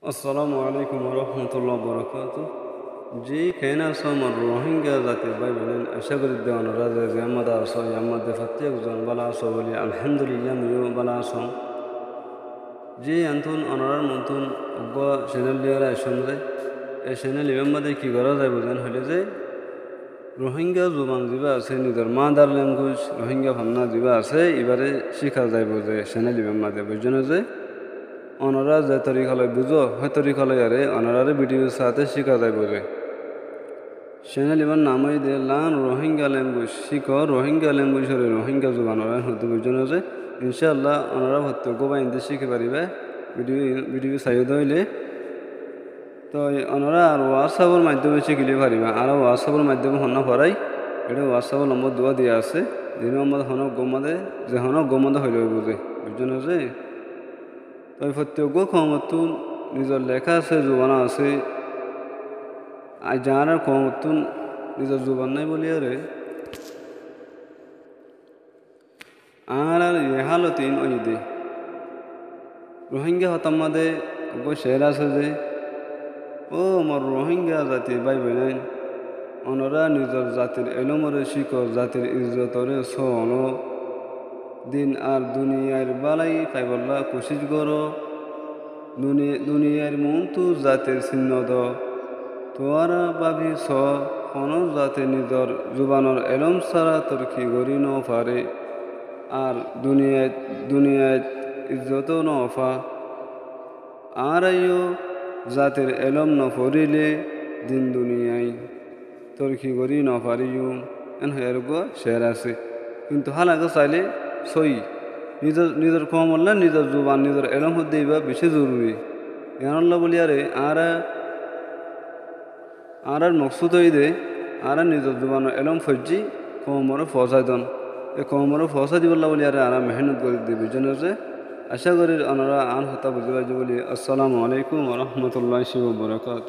আসসালামু আলাইকুম রহমতুল্লাহ বরকাত। জি খেনা সমর রোহিঙ্গা জাতি ভাই বোনেন আশা করি দেওয়ান রাজা যে আমাদের আসো আমাদের প্রত্যেকজন বালা আসো বলি আলহামদুলিল্লাহ মিও বালা আসো। জি আন্তুন অনারার মতন অব্য চ্যানেল লিয়ারা এসন যায় এই চ্যানেল ইমাম মাদে কি করা যায় বুঝেন হলে যে রোহিঙ্গা জুবান যা আছে নিজের মাদার ল্যাঙ্গুয়েজ রোহিঙ্গা ভান্না যা আছে এবারে শিখা যায় বুঝে চ্যানেল ইমাম মাদে বুঝছেন যে অনারা যে তরিকালয় বুঝো হয় তরিকালয় আরে অনারারে ভিডিওর সাথে শিখা যায় বোঝে চ্যানেল এবার নামই দিয়ে লান রোহিঙ্গা ল্যাঙ্গুয়েজ শিখো রোহিঙ্গা ল্যাঙ্গুয়েজ হলে রোহিঙ্গা জুবান ওরা হতে বুঝছেন যে ইনশাআল্লাহ অনারা হত্যা গোবা ইন্দে শিখে পারিবে ভিডিও চাইও দইলে তো অনারা আর হোয়াটসঅ্যাপের মাধ্যমে শিখিলে পারিবা আর হোয়াটসঅ্যাপের মাধ্যমে হন্না পড়াই এটা হোয়াটসঅ্যাপের নম্বর দেওয়া দিয়া আছে যে নম্বর হনক গোমাদে যে হনক গোমাদে হইলে বুঝে বুঝছেন যে তবে প্রত্যেক ক্ষমতুন নিজের লেখা আছে জোবানা আছে আর যার ক্ষমতুন নিজের জোবান নাই বলি আরে আর হালতিন ওই দে রোহিঙ্গা হতাম মাদে শের আছে যে ও আমার রোহিঙ্গা জাতি ভাই বোন অনরা নিজের জাতির এলমরে শিকর জাতির ইজ্জতরে সন দিন আর দুনিয়ার বালাই পাইবল্লা কোশিশ করো দুনিয়ার মন্তু জাতির চিহ্ন দ তোয়ারা ভাবি স কোন জাতি নিজর জুবানর এলম সারা তরকি গড়ি ন পারে আর দুনিয়ায় ইজ্জত নফা আর জাতির এলম ন ফরিলে দিন দুনিয়ায় তরকি গড়ি ন পারিও এন হেরগ শের আছে কিন্তু হালাকে চাইলে সই নিজের কমল্লা নিজের জুবান নিজের এলম হতে বেশি জরুরি এনল্লা বলি আরে আর মকসুদ হই দে আর নিজের জুবানের এলম ফজ্জি কমরে ফসাই দন এ কমরে ফসাই দিবল্লা বলি আর মেহনত করে দিবি জন্য যে আশা করি ওনারা আন হতা বুঝতে পারছি বলি আসসালামু আলাইকুম রহমতুল্লাহ বরকাত।